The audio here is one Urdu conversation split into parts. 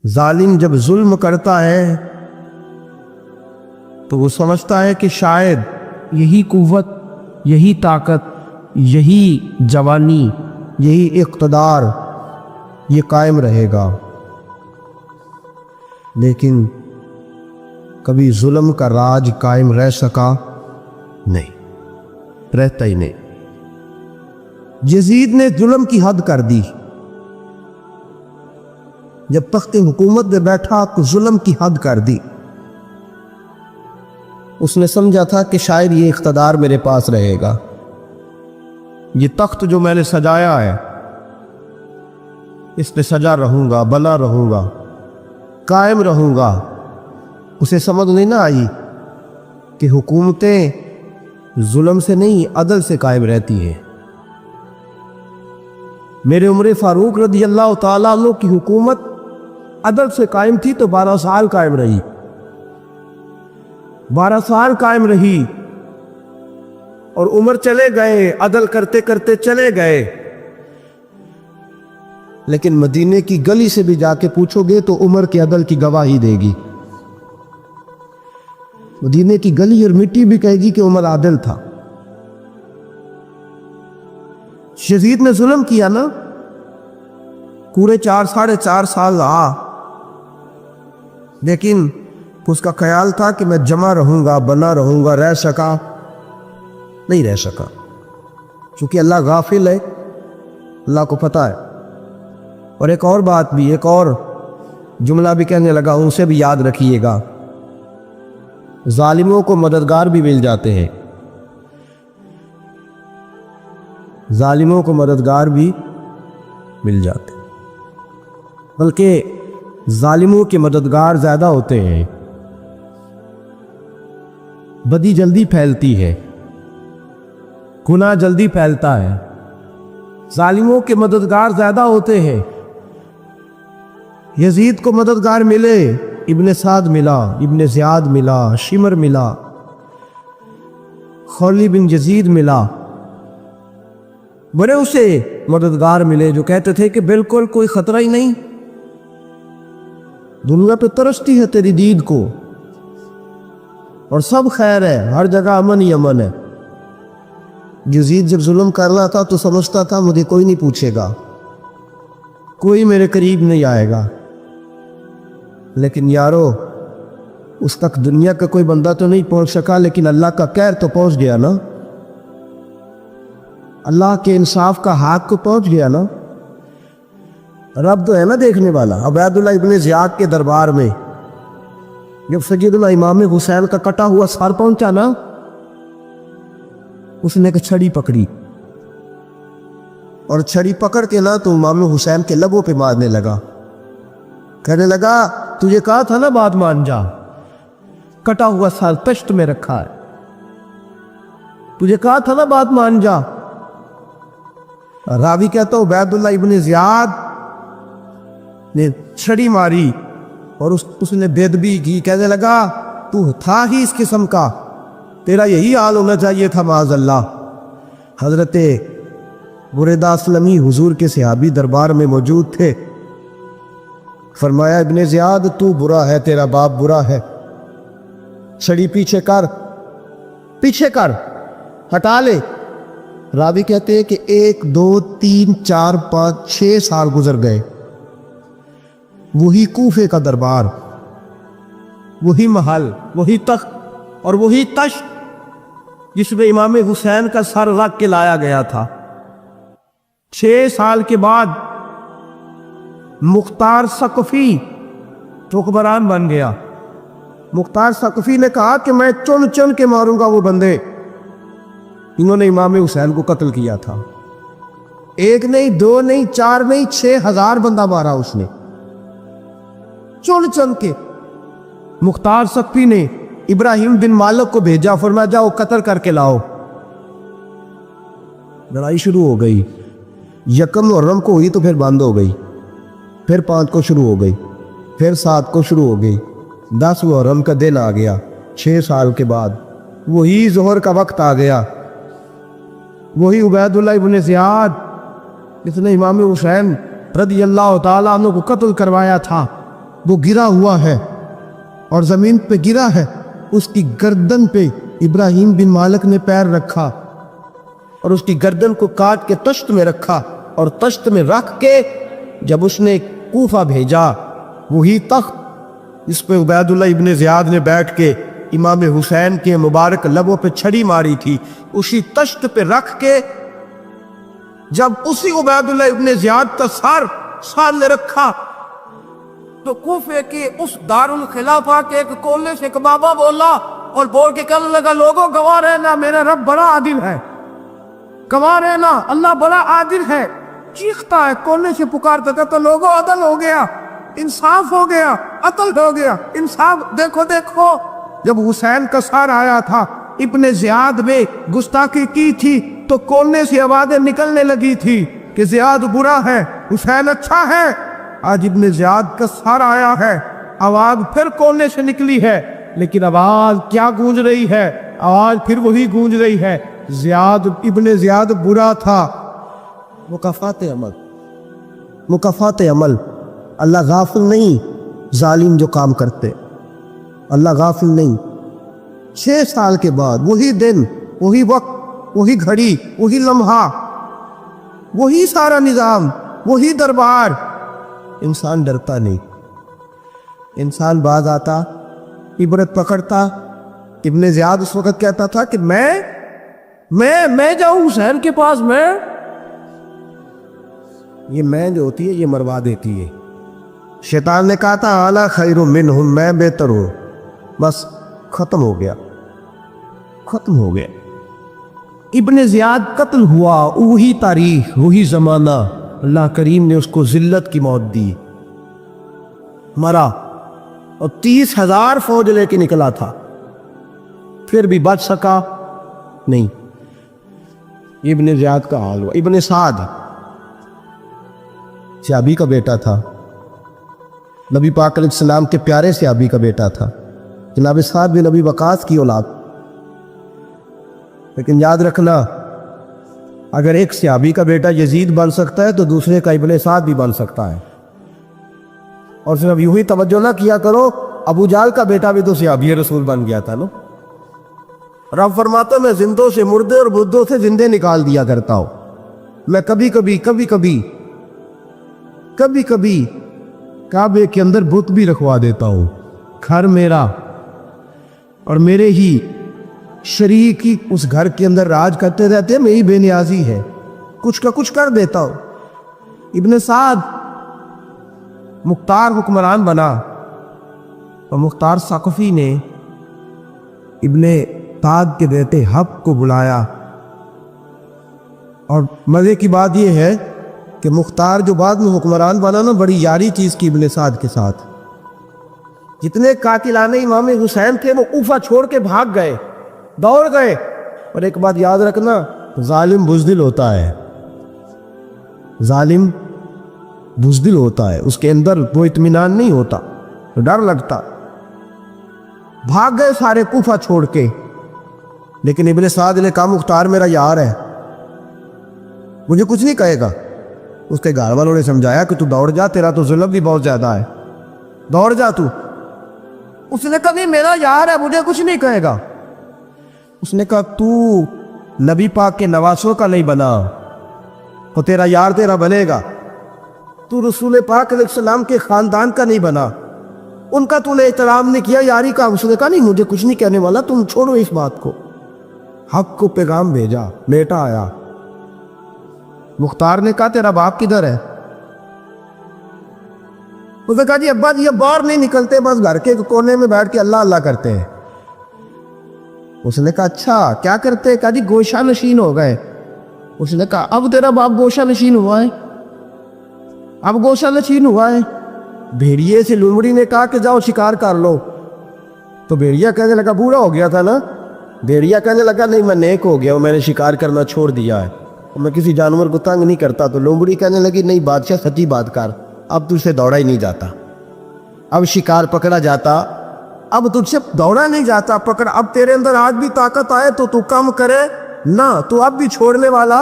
ظالم جب ظلم کرتا ہے تو وہ سمجھتا ہے کہ شاید یہی قوت، یہی طاقت، یہی جوانی، یہی اقتدار یہ قائم رہے گا، لیکن کبھی ظلم کا راج قائم رہ سکا نہیں، رہتا ہی نہیں۔ یزید نے ظلم کی حد کر دی، جب تخت حکومت میں بیٹھا تو ظلم کی حد کر دی۔ اس نے سمجھا تھا کہ شاید یہ اقتدار میرے پاس رہے گا، یہ تخت جو میں نے سجایا ہے اس پہ سجا رہوں گا، بنا رہوں گا، قائم رہوں گا۔ اسے سمجھ نہیں نہ آئی کہ حکومتیں ظلم سے نہیں عدل سے قائم رہتی ہیں۔ میرے عمر فاروق رضی اللہ تعالیٰ عنہ کی حکومت عدل سے قائم تھی تو 12 سال قائم رہی، 12 سال قائم رہی، اور عمر چلے گئے، عدل کرتے کرتے چلے گئے، لیکن مدینے کی گلی سے بھی جا کے پوچھو گے تو عمر کے عدل کی گواہی دے گی۔ مدینے کی گلی اور مٹی بھی کہے گی کہ عمر عادل تھا۔ یزید نے ظلم کیا نا، پورے 4 سال رہا، لیکن اس کا خیال تھا کہ میں جمع رہوں گا، بنا رہوں گا، رہ سکا نہیں، رہ سکا، چونکہ اللہ غافل ہے، اللہ کو پتہ ہے۔ اور ایک اور بات بھی، ایک اور جملہ بھی کہنے لگا، ان سے بھی یاد رکھیے گا، ظالموں کو مددگار بھی مل جاتے ہیں، ظالموں کو مددگار بھی مل جاتے ہیں، بلکہ ظالموں کے مددگار زیادہ ہوتے ہیں۔ بدی جلدی پھیلتی ہے، گناہ جلدی پھیلتا ہے، ظالموں کے مددگار زیادہ ہوتے ہیں۔ یزید کو مددگار ملے، ابن سعد ملا، ابن زیاد ملا، شمر ملا، خولی بن یزید ملا، بڑے اسے مددگار ملے جو کہتے تھے کہ بالکل کوئی خطرہ ہی نہیں، دنیا پہ ترستی ہے تیری دید کو، اور سب خیر ہے، ہر جگہ امن ہی امن ہے۔ یزید جب ظلم کر رہا تھا تو سمجھتا تھا مجھے کوئی نہیں پوچھے گا، کوئی میرے قریب نہیں آئے گا، لیکن یارو اس تک دنیا کا کوئی بندہ تو نہیں پہنچ سکا، لیکن اللہ کا قہر تو پہنچ گیا نا، اللہ کے انصاف کا حق کو پہنچ گیا نا۔ رب تو ہے نا دیکھنے والا۔ عبید اللہ ابن زیاد کے دربار میں جب سیدنا امام حسین کا کٹا ہوا سر پہنچا نا، اس نے ایک چھڑی پکڑی، اور چھڑی پکڑ کے نا تو امام حسین کے لبوں پہ مارنے لگا، کہنے لگا تجھے کہا تھا نا بات مان جا، کٹا ہوا سر پشت میں رکھا ہے، تجھے کہا تھا نا بات مان جا۔ راوی کہتا ہوں عبید اللہ ابن زیاد نے چھڑی ماری اور اس نے بے ادبی کی، کہنے لگا تو تھا ہی اس قسم کا، تیرا یہی حال ہونا چاہیے تھا معاذ اللہ۔ حضرت بریدہ اسلمی حضور کے صحابی دربار میں موجود تھے، فرمایا ابن زیاد تو برا ہے، تیرا باپ برا ہے، چھڑی پیچھے کر، پیچھے کر، ہٹا لے۔ راوی کہتے ہیں کہ 1 2 3 4 5 6 سال گزر گئے، وہی کوفے کا دربار، وہی محل، وہی تخت اور وہی تشت جس میں امام حسین کا سر رکھ کے لایا گیا تھا۔ 6 سال کے بعد مختار ثقفی حکمران بن گیا۔ مختار ثقفی نے کہا کہ میں چن چن کے ماروں گا وہ بندے انہوں نے امام حسین کو قتل کیا تھا۔ 1 نہیں 2 نہیں 4 نہیں 6000 بندہ مارا اس نے، چن چن کے۔ مختار ثقفی نے ابراہیم بن مالک کو بھیجا، فرمایا جاؤ قتل کر کے لاؤ۔ لڑائی شروع ہو گئی، 1 محرم کو ہوئی تو پھر بند ہو گئی، پھر 5 کو شروع ہو گئی، پھر 7 کو شروع ہو گئی، 10 محرم کا دن آ گیا، 6 سال کے بعد وہی ظہر کا وقت آ گیا، وہی عبید اللہ ابن زیاد جس نے امام حسین رضی اللہ تعالیٰ عنہ کو قتل کروایا تھا، وہ گرا ہوا ہے اور زمین پہ گرا ہے، اس کی گردن پہ ابراہیم بن مالک نے پیر رکھا اور اس کی گردن کو کاٹ کے تشت میں رکھا، اور تشت میں رکھ کے جب اس نے کوفہ بھیجا، وہی تخت جس پہ عبید اللہ ابن زیاد نے بیٹھ کے امام حسین کے مبارک لبوں پہ چھڑی ماری تھی، اسی تشت پہ رکھ کے جب اسی عبید اللہ ابن زیاد کا سر سامنے رکھا تو کوفے کے اس دارالخلافہ کے ایک کولے سے ایک بابا بولا اور بول کے کہنے لگا، لوگوں گواہ رہنا میرا رب بڑا عادل ہے، گواہ رہنا اللہ بڑا عادل ہے۔ چیختا ہے، کولے سے پکارتا تھا تو لوگوں عدل ہو گیا، انصاف ہو گیا، عدل ہو گیا، انصاف، دیکھو دیکھو۔ جب حسین کا سر آیا تھا، ابن زیاد میں گستاخی کی تھی تو کولے سے آوازیں نکلنے لگی تھی کہ زیاد برا ہے، حسین اچھا ہے۔ آج ابن زیاد کا سر آیا ہے، آواز پھر کولے سے نکلی ہے، لیکن آواز کیا گونج رہی ہے؟ آواز پھر وہی گونج رہی ہے، زیاد ابن زیاد برا تھا۔ مکافات عمل، مکافات عمل، اللہ غافل نہیں ظالم جو کام کرتے، اللہ غافل نہیں۔ 6 سال کے بعد وہی دن، وہی وقت، وہی گھڑی، وہی لمحہ، وہی سارا نظام، وہی دربار، انسان ڈرتا نہیں، انسان باز آتا، عبرت پکڑتا۔ ابن زیاد اس وقت کہتا تھا کہ میں جاؤں حسین کے پاس، یہ میں جو ہوتی ہے یہ مروا دیتی ہے۔ شیطان نے کہا تھا اعلیٰ خیر منہم، میں بہتر ہوں، بس ختم ہو گیا، ختم ہو گیا۔ ابن زیاد قتل ہوا، وہی تاریخ، وہی زمانہ، اللہ کریم نے اس کو ذلت کی موت دی، مرا، اور 30,000 فوج لے کے نکلا تھا، پھر بھی بچ سکا نہیں۔ ابن زیاد کا حال ہوا۔ ابن سعد صحابی کا بیٹا تھا، نبی پاک علیہ السلام کے پیارے صحابی کا بیٹا تھا، جناب سعد بن ابی وقاص کی اولاد۔ لیکن یاد رکھنا، اگر ایک صحابی کا بیٹا یزید بن سکتا ہے تو دوسرے کا ابن سعد بھی بن سکتا ہے۔ اور صرف یوں ہی توجہ نہ کیا کرو، ابو جہل کا بیٹا بھی تو صحابی رسول بن گیا تھا نا۔ رب فرماتا میں زندوں سے مردے اور مردوں سے زندے نکال دیا کرتا ہوں، میں کبھی کبھی کعبے کے اندر بت بھی رکھوا دیتا ہوں، گھر میرا اور میرے ہی شریک ہی اس گھر کے اندر راج کرتے رہتے ہیں، میری بے نیازی ہے، کچھ کا کچھ کر دیتا ہوں۔ ابن سعد مختار حکمران بنا، اور مختار ثقفی نے ابن سعد کے بیٹے حب کو بلایا، اور مزے کی بات یہ ہے کہ مختار جو بعد میں حکمران بنا نا، بڑی یاری چیز کی ابن سعد کے ساتھ۔ جتنے قاتلان امام حسین تھے وہ کوفہ چھوڑ کے بھاگ گئے، دوڑ گئے۔ اور ایک بات یاد رکھنا، ظالم بزدل ہوتا ہے، ظالم بزدل ہوتا ہے، اس کے اندر وہ اطمینان نہیں ہوتا، ڈر لگتا۔ بھاگ گئے سارے کوفہ چھوڑ کے، لیکن ابن سعد نے کہا مختار میرا یار ہے، مجھے کچھ نہیں کہے گا۔ اس کے گھر والوں نے سمجھایا کہ تو دوڑ جا، تیرا تو ظلم بھی بہت زیادہ ہے، دوڑ جا تو۔ اس نے کہا نہیں میرا یار ہے، مجھے کچھ نہیں کہے گا۔ اس نے کہا تو نبی پاک کے نواسوں کا نہیں بنا، تو تیرا یار تیرا بنے گا۔ تو رسول پاک علیہ السلام کے خاندان کا نہیں بنا، ان کا تو نے احترام نہیں کیا، یاری کا۔ اس نے کہا نہیں مجھے کچھ نہیں کہنے والا، تم چھوڑو اس بات کو۔ حق کو پیغام بھیجا، بیٹا آیا۔ مختار نے کہا تیرا باپ کدھر ہے؟ اس نے کہا جی ابا جی اب باہر نہیں نکلتے، بس گھر کے کونے میں بیٹھ کے اللہ اللہ کرتے ہیں۔ اس نے کہا اچھا کیا کرتے؟ کہا جی گوشہ نشین ہو گئے۔ اس نے کہا اب تیرا باپ گوشہ نشین ہوا ہے؟ اب گوشہ نشین ہوا ہے؟ بھیڑیے سے لومڑی نے کہا کہ جاؤ شکار کر لو، تو بھیڑیا کہنے لگا بوڑھا ہو گیا تھا نا، بھیڑیا کہنے لگا نہیں میں نیک ہو گیا ہوں، میں نے شکار کرنا چھوڑ دیا ہے، میں کسی جانور کو تنگ نہیں کرتا۔ تو لومڑی کہنے لگی نہیں بادشاہ سچی بات کر، اب تجھ سے دوڑا ہی نہیں جاتا، اب شکار پکڑا جاتا، اب تجھ سے دوڑا نہیں جاتا، پکڑ، اب تیرے اندر آج بھی طاقت آئے تو کم کرے نہ، تو اب بھی چھوڑنے والا،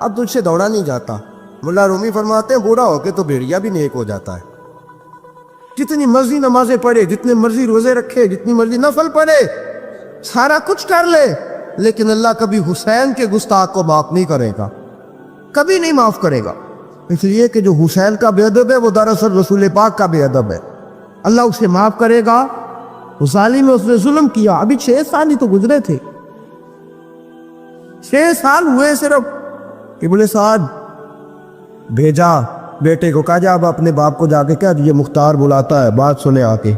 اب تجھ سے دوڑا نہیں جاتا۔ ملا رومی فرماتے ہیں بوڑھا ہو کے تو بھیڑیا بھی نیک ہو جاتا ہے۔ جتنی مرضی نمازیں پڑھے، جتنے مرضی روزے رکھے، جتنی مرضی نفل پڑھے، سارا کچھ کر لے، لیکن اللہ کبھی حسین کے گستاخ کو معاف نہیں کرے گا، کبھی نہیں معاف کرے گا۔ اس لیے کہ جو حسین کا بے ادب ہے وہ دراصل رسول پاک کا بے ادب ہے، اللہ اسے معاف کرے گا۔ اس ظالم میں اس نے ظلم کیا، ابھی 6 سال ہی تو گزرے تھے، 6 سال ہوئے صرف۔ ابن سعد بھیجا بیٹے کو، کہا جا اب اپنے باپ کو جا کے کہہ یہ مختار بلاتا ہے، بات سنے آ کے۔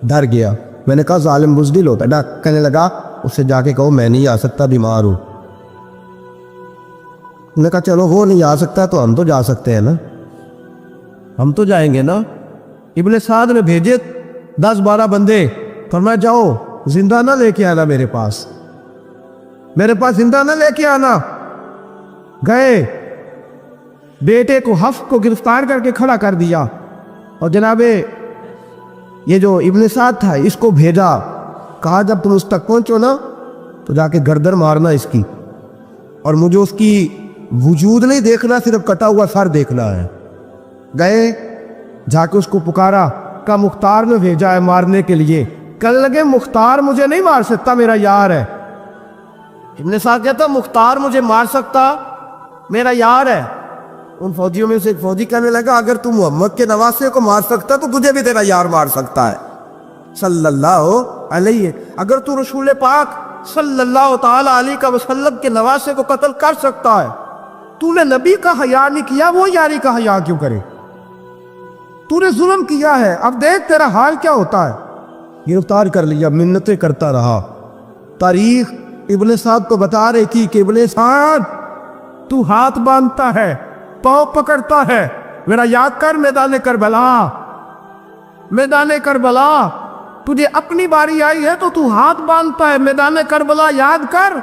ڈر گیا، میں نے کہا ظالم بزدل ہوتا ہے نا، کہنے لگا اس سے جا کے کہو میں نہیں آ سکتا، بیمار ہوں۔ میں نے کہا چلو وہ نہیں آ سکتا تو ہم تو جا سکتے ہیں نا، ہم تو جائیں گے نا۔ ابن سعد نے بھیجے 10-12 بندے، فرمایا جاؤ زندہ نہ لے کے آنا، میرے پاس زندہ نہ لے کے آنا۔ گئے، بیٹے کو حفص کو گرفتار کر کے کھڑا کر دیا، اور جناب یہ جو ابن سعد تھا اس کو بھیجا، کہا جب تم اس تک پہنچو نا تو جا کے گردن مارنا اس کی، اور مجھے اس کی وجود نہیں دیکھنا، صرف کٹا ہوا سر دیکھنا ہے۔ گئے، جا کے اس کو پکارا، کہا مختار نے بھیجا ہے مارنے کے لیے۔ کہنے لگے مختار مجھے نہیں مار سکتا، میرا یار ہے۔ ابن سعد کہتا مختار مجھے مار سکتا، میرا یار ہے۔ ان فوجیوں میں سے ایک فوجی کہنے لگا اگر تم محمد کے نواسے کو مار سکتا تو تجھے بھی تیرا یار مار سکتا ہے صلی اللہ علیہ، اگر تو رسول پاک صلی اللہ تعالی علیہ وسلم کے نواسے کو قتل کر سکتا ہے، تو نے نبی کا حیا نہیں کیا، وہ یاری کا حیا کیوں کرے؟ تو نے ظلم کیا ہے، اب دیکھ تیرا حال کیا ہوتا ہے۔ گرفتار کر لیا، منتیں کرتا رہا۔ تاریخ ابن سعد کو بتا رہی تھی کہ ابن سعد تو ہاتھ باندھتا ہے، پاؤں پکڑتا ہے، میرا یاد کر میدان کربلا، تجھے اپنی باری آئی ہے تو تو ہاتھ باندھتا ہے، میدان کربلا یاد کر۔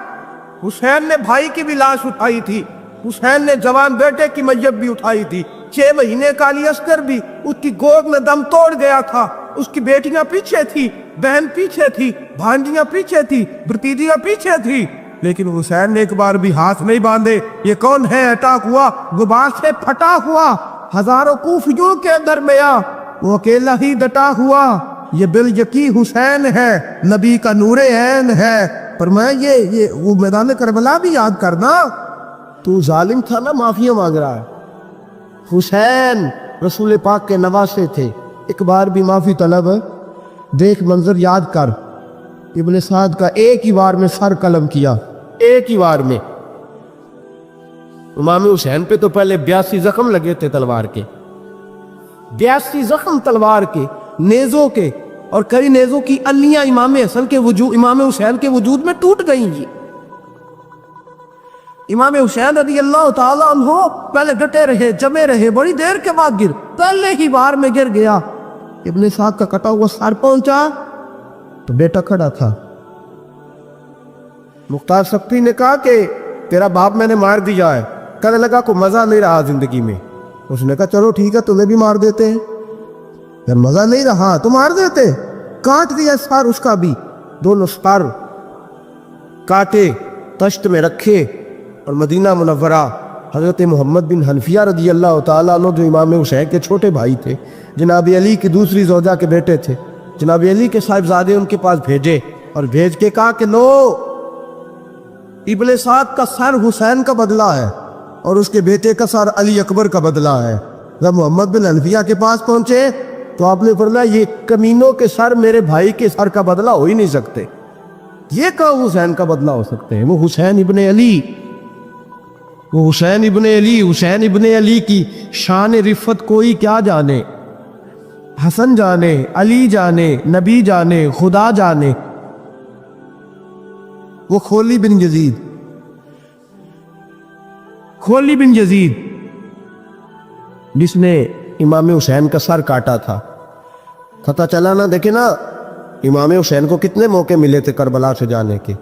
حسین نے بھائی کی بھی لاش اٹھائی تھی، حسین نے جوان بیٹے کی میت بھی اٹھائی تھی، 6 مہینے کا علی اصغر بھی اس کی گود میں دم توڑ گیا تھا، اس کی بیٹیاں پیچھے تھی، بہن پیچھے تھی، بھانجیاں پیچھے تھی، بھتیجیاں پیچھے تھی، لیکن حسین نے ایک بار بھی ہاتھ نہیں باندھے۔ یہ کون ہے اٹیک ہوا، غبار سے پھٹا ہوا، ہزاروں کوفیوں کے درمیان وہ اکیلا ہی ڈٹا ہوا، یہ بالیقین حسین ہے، نبی کا نور عین ہے۔ فرمایا یہ وہ میدان کربلا بھی یاد کرنا، تو ظالم تھا نا، معافی مانگ رہا ہے۔ حسین رسول پاک کے نواسے تھے، ایک بار بھی معافی طلب، دیکھ منظر یاد کر۔ ابن سعد کا ایک ہی بار میں سر قلم کیا، ایک ہی بار میں۔ امام حسین پہ تو پہلے 82 زخم لگے تھے تلوار کے، 82 زخم تلوار کے، نیزوں کے، اور کئی نیزوں کی الیاں امام حسین کے وجود میں ٹوٹ گئیں جی۔ امام حسین رضی اللہ تعالیٰ عنہ پہلے ڈٹے رہے، جمے رہے، بڑی دیر کے بعد پہلے ہی بار میں گر گیا۔ ابن سعد کا کٹا ہوا سر پہنچا تو بیٹا کھڑا تھا۔ مختار سقفی نے کہا کہ تیرا باپ میں نے مار دیا ہے۔ کہنے لگا کوئی مزہ نہیں رہا زندگی میں۔ اس نے کہا چلو ٹھیک ہے، تمہیں بھی مار دیتے ہیں۔ جب مزہ نہیں رہا تو مار دیتے۔ کاٹ دیا سر اس کا بھی، دونوں سر کاٹے، تشت میں رکھے، اور مدینہ منورہ حضرت محمد بن حنفیہ رضی اللہ تعالیٰ عنہ جو امام حسین کے چھوٹے بھائی تھے، جناب علی کی دوسری زوجہ کے بیٹے تھے، جناب علی کے صاحبزادے ان کے پاس بھیجے، اور بھیج کے کہا کہ لو ابن سعد کا سر حسین کا بدلہ ہے اور اس کے بیٹے کا سر علی اکبر کا بدلہ ہے۔ جب محمد بن حنفیہ کے پاس پہنچے تو آپ نے فرمایا یہ کمینوں کے سر میرے بھائی کے سر کا بدلہ ہو ہی نہیں سکتے، یہ کہاں حسین کا بدلہ ہو سکتے ہیں؟ وہ حسین ابن علی، وہ حسین ابن علی، حسین ابن علی کی شان رفت کوئی کیا جانے، حسن جانے، علی جانے، نبی جانے، خدا جانے۔ وہ خولی بن یزید جس نے امام حسین کا سر کاٹا تھا، پتہ چلا نا، دیکھیں نا امام حسین کو کتنے موقع ملے تھے کربلا سے جانے کے۔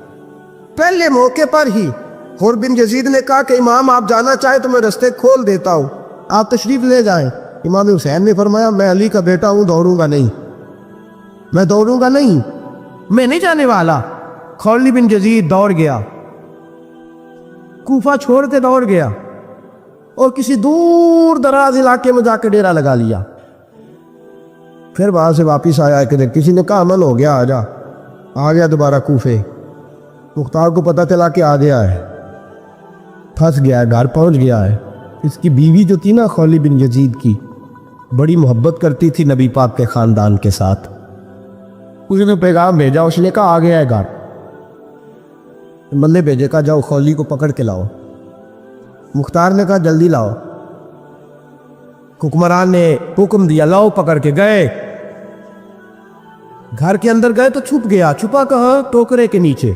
پہلے موقع پر ہی خور بن یزید نے کہا کہ امام آپ جانا چاہیں تو میں رستے کھول دیتا ہوں، آپ تشریف لے جائیں۔ امام حسین نے فرمایا میں علی کا بیٹا ہوں، دوڑوں گا نہیں، میں نہیں جانے والا۔ خولی بن یزید دوڑ گیا، کوفہ چھوڑ کے دوڑ گیا، اور کسی دور دراز علاقے میں جا کے ڈیرا لگا لیا۔ پھر وہاں سے واپس آیا کہ کسی نے کہا عمل ہو گیا، آ گیا دوبارہ کوفے۔ مختار کو پتہ چلا کہ آ گیا ہے، پھنس گیا ہے، گھر پہنچ گیا ہے۔ اس کی بیوی جو تھی نا خولی بن یزید کی، بڑی محبت کرتی تھی نبی پاک کے خاندان کے ساتھ۔ اس نے پیغام بھیجا، اس نے کہا آ گیا ہے گھر۔ بندے بھیجے، کہا جاؤ خولی کو پکڑ کے لاؤ۔ مختار نے کہا جلدی لاؤ۔ حکمران نے حکم دیا، لاؤ پکڑ کے گئے۔ گھر کے اندر گئے تو چھپ گیا۔ چھپا کہاں؟ ٹوکرے کے نیچے۔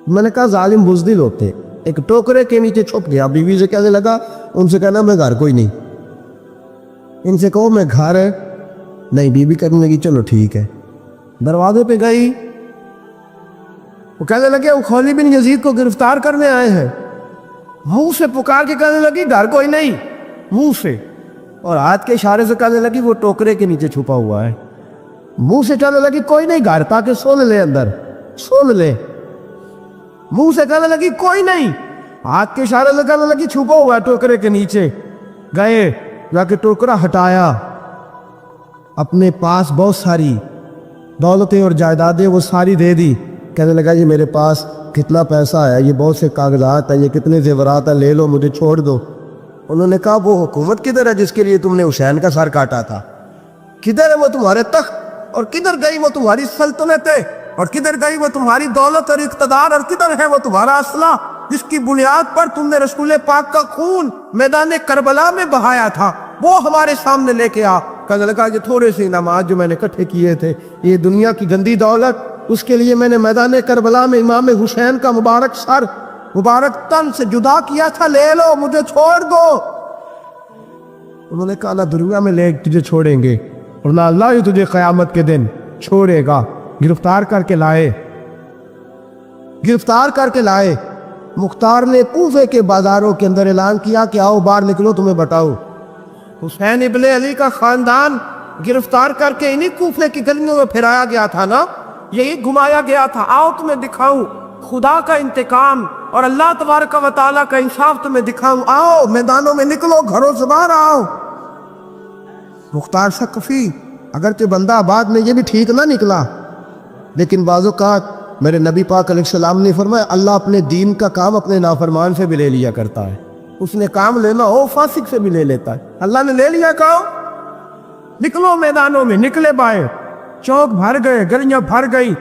میں نے کہا ظالم بزدل ہوتے، ایک ٹوکرے کے نیچے چھپ گیا۔ بیوی سے کہنے لگا، ان سے کہنا میں گھر کوئی نہیں، ان سے کہو میں گھر ہے نہیں۔ بیوی کرنے لگی چلو ٹھیک ہے۔ دروازے پہ گئی، وہ کہنے لگے وہ خولی بن یزید کو گرفتار کرنے آئے ہیں۔ منہ سے پکار کے کہنے لگی گھر کوئی نہیں، منہ سے، اور ہاتھ کے اشارے سے کہنے لگی وہ ٹوکرے کے نیچے چھپا ہوا ہے۔ منہ سے کہنے لگی کوئی نہیں گھر، تاکہ سن لے، اندر سن لے۔ منہ سے کہنے لگی کوئی نہیں، ہاتھ کے اشارے سے کہنے لگی چھپا ہوا ہے ٹوکرے کے نیچے۔ گئے، جا کے ٹوکرا ہٹایا، اپنے پاس بہت ساری دولتیں اور جائیدادیں وہ ساری دے دی۔ کہنے لگا یہ میرے پاس کتنا پیسہ ہے، یہ بہت سے کاغذات ہیں، یہ کتنے زیورات ہیں، لے لو، مجھے چھوڑ دو۔ انہوں نے کہا وہ حکومت کدھر ہے جس کے لیے تم نے حسین کا سر کاٹا تھا؟ کدھر ہے وہ تمہارے تخت، اور کدھر گئی وہ تمہاری سلطنتیں، اور کدھر گئی وہ تمہاری دولت اور اقتدار، اور کدھر ہے وہ تمہارا اسلحہ جس کی بنیاد پر تم نے رسول پاک کا خون میدان کربلا میں بہایا تھا؟ وہ ہمارے سامنے لے کے آ۔ کہنے لگا یہ تھوڑے سے انعامات جو میں نے اکٹھے کیے تھے، یہ دنیا کی گندی دولت، اس کے لیے میں نے میدان کربلا میں امام حسین کا مبارک سر، مبارک تن سے جدا کیا تھا، لے لو، مجھے چھوڑ دو۔ انہوں نے کہا نہ دنیا میں لے تجھے چھوڑیں گے، اور نہ اللہ ہی تجھے قیامت کے دن چھوڑے گا۔ گرفتار کر کے لائے، گرفتار کر کے لائے۔ مختار نے کوفے کے بازاروں کے اندر اعلان کیا کہ آؤ باہر نکلو، تمہیں بتاؤ حسین ابن علی کا خاندان گرفتار کر کے انہی کوفے کی گلیوں میں پھرایا گیا تھا نا، یہی گھمایا گیا تھا، آؤ تمہیں دکھاؤں خدا کا انتقام اور اللہ تبارک و تعالیٰ کا انصاف تمہیں دکھاؤں، آؤ میدانوں میں نکلو، گھروں سے باہر آؤ۔ مختار ثقفی اگرچہ بندہ آباد میں یہ بھی ٹھیک نہ نکلا، لیکن بعض اوقات میرے نبی پاک علیہ السلام نے فرمایا اللہ اپنے دین کا کام اپنے نافرمان سے بھی لے لیا کرتا ہے۔ اس نے کام لینا ہو فاسق سے بھی لے لیتا ہے، اللہ نے لے لیا کام۔ نکلو میدانوں میں، نکلے باہر، چوک بھر گئے، گلیاں بھر گئی،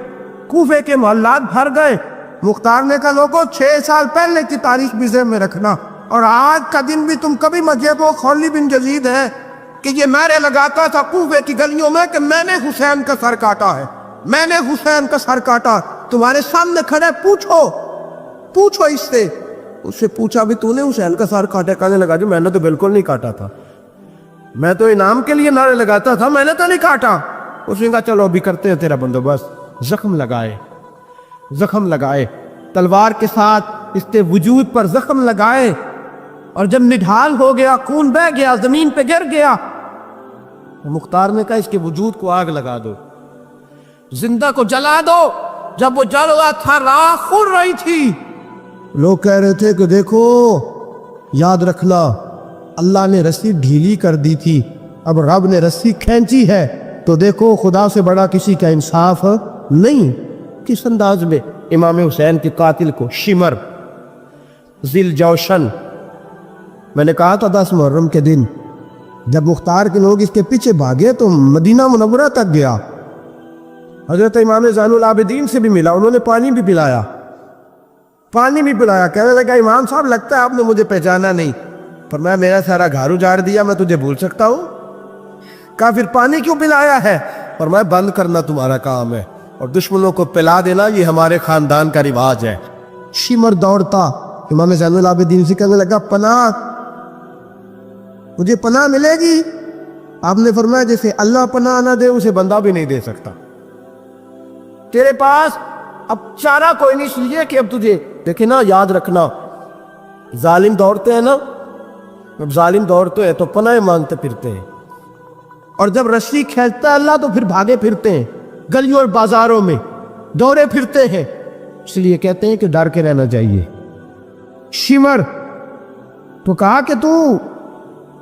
کوفے کے محلات بھر گئے۔ مختار نے کہا لوگوں 6 سال پہلے کی تاریخ بھی ذہن میں رکھنا، اور آج کا دن بھی تم کبھی مت یہ وہ خولی بن یزید ہے کہ یہ نعرے لگاتا تھا کوفے کی گلیوں میں کہ میں نے حسین کا سر کاٹا ہے، میں نے حسین کا سر کاٹا۔ تمہارے سامنے کھڑے، پوچھو اس سے پوچھا بھی تو نے حسین کا سر کاٹا؟ کہنے لگا جی میں نے تو بالکل نہیں کاٹا تھا، میں تو انعام کے لیے نعرے لگاتا تھا، میں نے تو نہیں کاٹا۔ اس نے کہا چلو ابھی کرتے ہیں تیرا بندوبست۔ زخم لگائے تلوار کے ساتھ، اس کے وجود پر زخم لگائے، اور جب نڈھال ہو گیا، خون بہہ گیا، زمین پہ گر گیا، مختار نے کہا اس کے وجود کو آگ لگا دو، زندہ کو جلا دو۔ جب وہ جل رہا تھا راکھ اڑ رہی تھی، لوگ کہہ رہے تھے کہ دیکھو یاد رکھنا اللہ نے رسی ڈھیلی کر دی تھی، اب رب نے رسی کھینچی ہے، تو دیکھو خدا سے بڑا کسی کا انصاف نہیں۔ کس انداز میں امام حسین کے قاتل کو شمر ذیل جوشن، میں نے کہا تھا 10 محرم کے دن جب مختار کے لوگ اس کے پیچھے بھاگے تو مدینہ منورہ تک گیا، حضرت امام زین العابدین سے بھی ملا، انہوں نے پانی بھی پلایا، کہنے لگا امام صاحب لگتا ہے آپ نے مجھے پہچانا نہیں۔ فرمایا میرا سارا گھر اجاڑ دیا، میں تجھے بھول سکتا ہوں؟ کہا پھر پانی کیوں پلایا ہے؟ فرمایا بند کرنا تمہارا کام ہے، اور دشمنوں کو پلا دینا یہ ہمارے خاندان کا رواج ہے۔ شمر دوڑتا امام زین العابدین سے کہنے لگا پناہ، مجھے پناہ ملے گی؟ آپ نے فرمایا جیسے اللہ پناہ نہ دے اسے بندہ بھی نہیں دے سکتا، تیرے پاس اب چارہ کوئی نہیں، اس لیے کہ اب تجھے دیکھیں نا، یاد رکھنا ظالم دوڑتے ہیں نا، جب ظالم دوڑتے ہیں تو پناہ مانگتے پھرتے ہیں، اور جب رسی کھینچتا ہے اللہ تو پھر بھاگے پھرتے ہیں، گلیوں اور بازاروں میں دورے پھرتے ہیں، اس لیے کہتے ہیں کہ ڈر کے رہنا چاہیے۔ شمر تو کہا کہ تو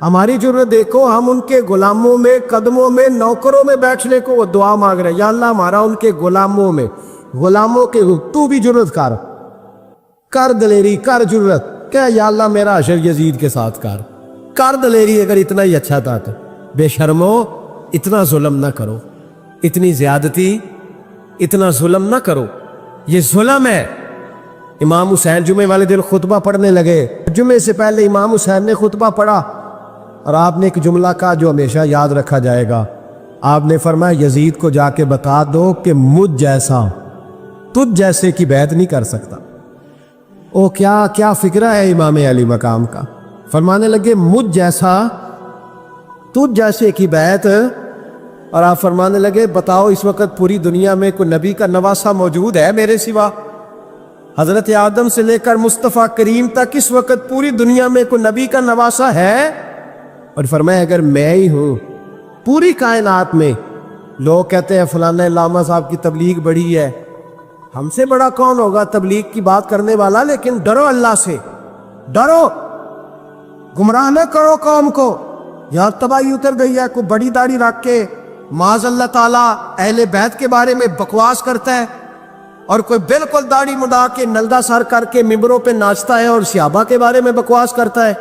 ہماری ضرورت دیکھو، ہم ان کے غلاموں میں، قدموں میں، نوکروں میں بیٹھنے کو وہ دعا مانگ رہے ہیں، یا اللہ ہمارا ان کے غلاموں میں، غلاموں کے تو بھی ضرورت کر دلیری، کر ضرورت کہ یا اللہ میرا حشر یزید کے ساتھ کر دلیری۔ اگر اتنا ہی اچھا تھا تو بے شرمو اتنا ظلم نہ کرو، اتنی زیادتی، اتنا ظلم نہ کرو، یہ ظلم ہے۔ امام حسین جمعے والے دن خطبہ پڑھنے لگے، جمعے سے پہلے امام حسین نے خطبہ پڑھا اور آپ نے ایک جملہ کہا جو ہمیشہ یاد رکھا جائے گا۔ آپ نے فرمایا یزید کو جا کے بتا دو کہ مجھ جیسا تجھ جیسے کی بیعت نہیں کر سکتا۔ او کیا فکرہ ہے امام علی مقام کا۔ فرمانے لگے مجھ جیسا تجھ جیسے کی بیعت، اور آپ فرمانے لگے بتاؤ اس وقت پوری دنیا میں کوئی نبی کا نواسہ موجود ہے میرے سوا؟ حضرت آدم سے لے کر مصطفیٰ کریم تک اس وقت پوری دنیا میں کوئی نبی کا نواسہ ہے؟ اور فرمایا اگر میں ہی ہوں پوری کائنات میں، لوگ کہتے ہیں فلانا علامہ صاحب کی تبلیغ بڑی ہے، ہم سے بڑا کون ہوگا تبلیغ کی بات کرنے والا؟ لیکن ڈرو اللہ سے، ڈرو، گمراہ نہ کرو قوم کو۔ یہاں تباہی اتر گئی ہے، کوئی بڑی داڑھی رکھ کے معاذ اللہ تعالیٰ اہل بیت کے بارے میں بکواس کرتا ہے، اور کوئی بالکل داڑھی مڈا کے نلدا سر کر کے ممبروں پہ ناچتا ہے اور صحابہ کے بارے میں بکواس کرتا ہے۔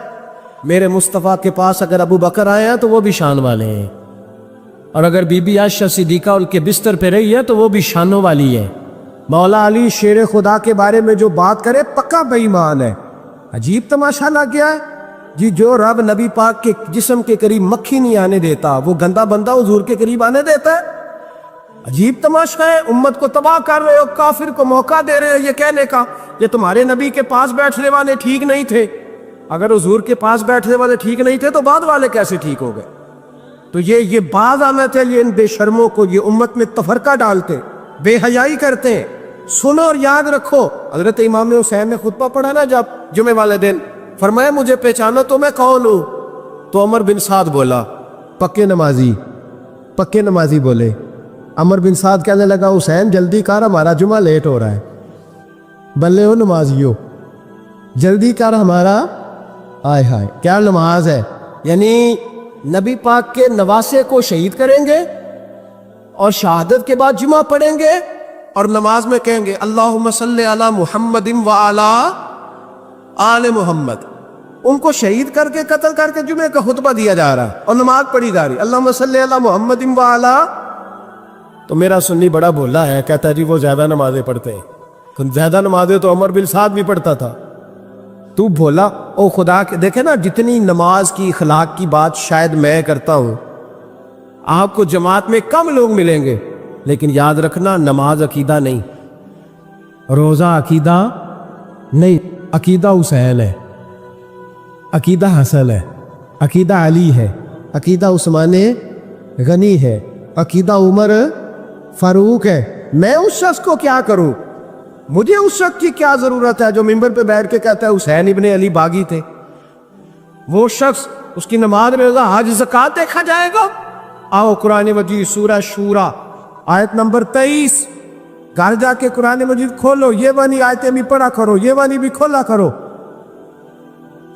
میرے مصطفیٰ کے پاس اگر ابو بکر آئے ہیں تو وہ بھی شان والے ہیں، اور اگر بی بی عائشہ صدیقہ ان کے بستر پہ رہی ہے تو وہ بھی شانوں والی ہے۔ مولا علی شیر خدا کے بارے میں جو بات کرے پکا بے ایمان ہے۔ عجیب تماشا لگ گیا ہے جی، جو رب نبی پاک کے جسم کے قریب مکھی نہیں آنے دیتا وہ گندا بندہ حضور کے قریب آنے دیتا ہے؟ عجیب تماشا ہے، امت کو تباہ کر رہے ہو، کافر کو موقع دے رہے ہو یہ کہنے کا یہ تمہارے نبی کے پاس بیٹھنے والے ٹھیک نہیں تھے۔ اگر حضور کے پاس بیٹھنے والے ٹھیک نہیں تھے تو بعد والے کیسے ٹھیک ہو گئے؟ تو یہ بعض آمد ہے، یہ ان بے شرموں کو یہ امت میں تفرقہ ڈالتے، بے حیائی کرتے ہیں۔ سنو اور یاد رکھو، حضرت امام حسین نے خطبہ پڑھا نا جب جمعے والے دن، فرمایا مجھے پہچانو تو میں کون ہوں؟ تو عمر بن سعد بولا، پکے نمازی بولے۔ عمر بن سعد کہنے لگا حسین جلدی کر ہمارا جمعہ لیٹ ہو رہا ہے۔ بلے ہو نمازیو، جلدی کر ہمارا، آئے ہائے کیا نماز ہے، یعنی نبی پاک کے نواسے کو شہید کریں گے اور شہادت کے بعد جمعہ پڑھیں گے اور نماز میں کہیں گے اللہم صلی علی محمد وعلی آل محمد۔ ان کو شہید کر کے قتل کر کے جمعے کا خطبہ دیا جا رہا ہے اور نماز پڑھی جا رہی اللہم صلی علی محمد وعلی۔ تو میرا سنی بڑا بولا ہے، کہتا ہے جی وہ زیادہ نمازیں پڑھتے ہیں۔ زیادہ نمازیں تو عمر بن سعد بھی پڑھتا تھا۔ تو بولا او خدا کے، دیکھیں نا جتنی نماز کی اخلاق کی بات شاید میں کرتا ہوں، آپ کو جماعت میں کم لوگ ملیں گے، لیکن یاد رکھنا نماز عقیدہ نہیں، روزہ عقیدہ نہیں، عقیدہ حسین ہے، عقیدہ حسن ہے، عقیدہ علی ہے، عقیدہ عثمان غنی ہے، عقیدہ عمر فاروق ہے۔ میں اس شخص کو کیا کروں؟ مجھے اس شخص کی کیا ضرورت ہے جو ممبر پہ بیٹھ کے کہتا ہے حسین ابن علی باغی تھے؟ وہ شخص، اس کی نماز میں روزہ حج زکوٰۃ دیکھا جائے گا؟ آؤ قرآن مجید سورہ شورا آیت نمبر 23، گھر جا کے قرآن مجید کھولو، یہ والی آیتیں بھی پڑھا کرو، یہ والی بھی کھولا کرو۔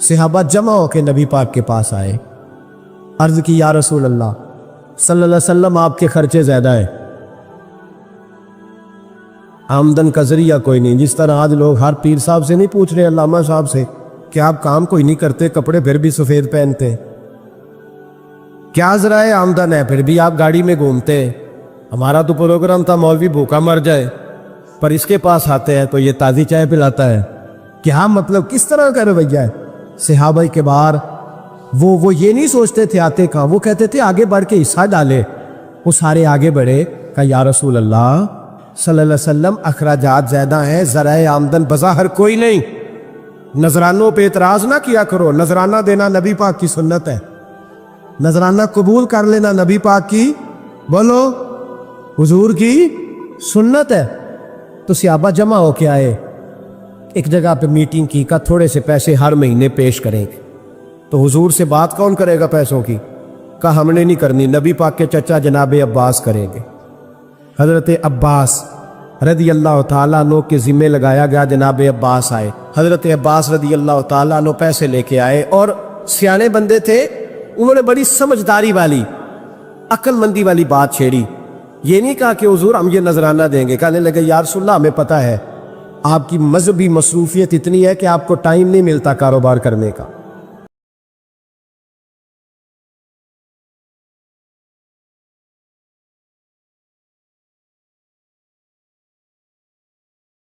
صحابہ جمع ہو کے نبی پاک کے پاس آئے، عرض کی یا رسول اللہ صلی اللہ علیہ وسلم آپ کے خرچے زیادہ ہیں، آمدن کا ذریعہ کوئی نہیں۔ جس طرح آج لوگ ہر پیر صاحب سے نہیں پوچھ رہے، علامہ صاحب سے، کہ آپ کام کوئی نہیں کرتے، کپڑے پھر بھی سفید پہنتے ہیں، کیا ذرائع آمدن ہے، پھر بھی آپ گاڑی میں گھومتے ہیں۔ ہمارا تو پروگرام تھا مولوی بھوکا مر جائے، پر اس کے پاس آتے ہیں تو یہ تازی چائے پلاتا ہے، کیا مطلب کس طرح کا رویہ ہے؟ صحابہ کے بار وہ یہ نہیں سوچتے تھے آتے کہاں، وہ کہتے تھے آگے بڑھ کے حصہ ڈالے۔ وہ سارے آگے بڑھے، کہا یا رسول اللہ صلی اللہ علیہ وسلم اخراجات زیادہ ہیں، ذرائع آمدن بظاہر کوئی نہیں، نذرانوں پہ اعتراض نہ کیا کرو، نذرانہ دینا نبی پاک کی سنت ہے، نذرانہ قبول کر لینا نبی پاک کی، بولو حضور کی سنت ہے۔ تو صحابہ جمع ہو کے آئے، ایک جگہ پہ میٹنگ کی، کہا تھوڑے سے پیسے ہر مہینے پیش کریں گے۔ تو حضور سے بات کون کرے گا پیسوں کی؟ کہا ہم نے نہیں کرنی، نبی پاک کے چچا جناب عباس کریں گے۔ حضرت عباس رضی اللہ تعالیٰ عنہ کے ذمے لگایا گیا، جناب عباس آئے، حضرت عباس رضی اللہ تعالیٰ عنہ پیسے لے کے آئے، اور سیانے بندے تھے، انہوں نے بڑی سمجھداری والی عقل مندی والی بات چھیڑی. یہ نہیں کہا کہ حضور ہم یہ نذرانہ دیں گے. کہنے لگے یا رسول اللہ ہمیں پتہ ہے آپ کی مذہبی مصروفیت اتنی ہے کہ آپ کو ٹائم نہیں ملتا کاروبار کرنے کا.